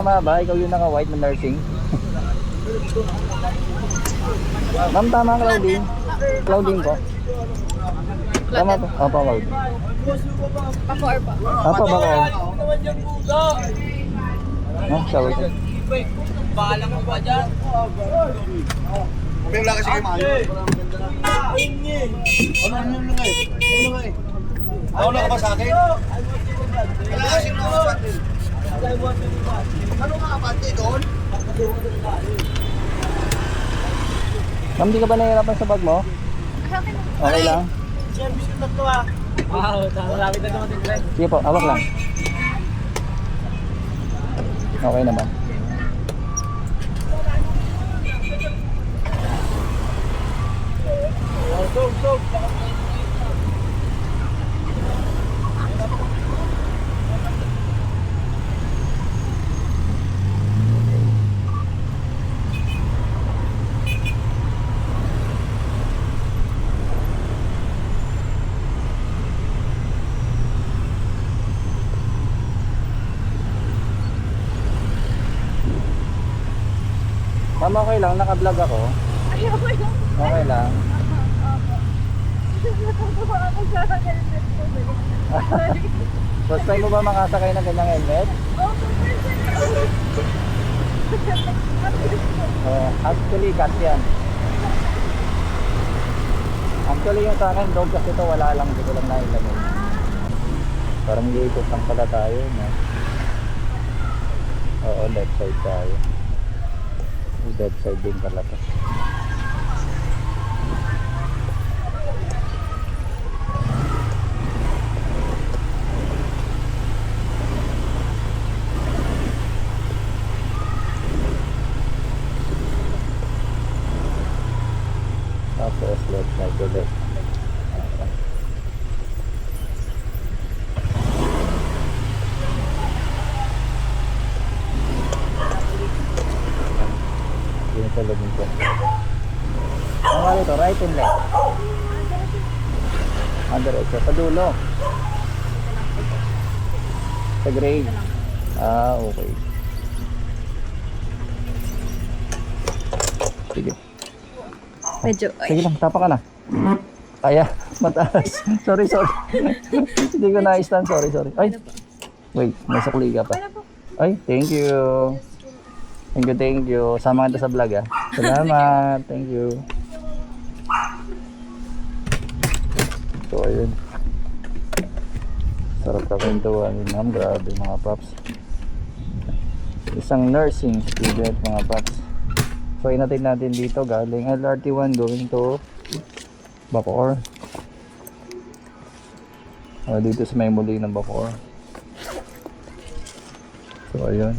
Tama ba? Ikaw yung naka-white na nursing? Ma'am, tama ang Claudine. Claudine po. Tama po. Opo, Claudine. Pako-or pa? Opo, bako. Shower ko. Bahala mo ba dyan? May wala kasi kayo maayo. Ano nga eh? Nauna ka ba sa akin? Wala kasi nauna. Ano nga kapante doon? Ma'am, di ka ba nahihirapan sa bag mo? Okay lang? Service ko tatlo ah. Wow, malapit na dumating Glenn. Sige po, hawak lang. Okay naman. Ma'am, okay lang, naka-vlog ako. Ay, okay lang. Okay lang. Natutuwa ako sa helmet ko. First time mo ba makasakay ng ganyang helmet? Actually, cut yan. Actually, yung sa akin, dog kasi ito, wala lang, hindi ko lang nailagay. Parang liikot lang pala tayo, no? Oo, left side tayo. Left side din pala to. Tapos left side ulit. Yun sa loob nito. Ang nga rito, right and left. Diretso, sa dulo. Sa gray. Ah, okay. Sige. Medyo, Sige lang, tapa ka na. Kaya, mataas. Sorry. Hindi ko na-stand. Sorry. Ay, wait, may sukli ka pa. Ay, thank you. Thank you. Sama kita sa vlog ah. Salamat. Thank you. So, ayun. Sarap ka kwentuhan ni ma'am. Grabe mga paps. Isang nursing student mga paps. So, inatin natin dito galing LRT1 going to Bacoor. Dito sa may muli ng Bacoor. So, ayun.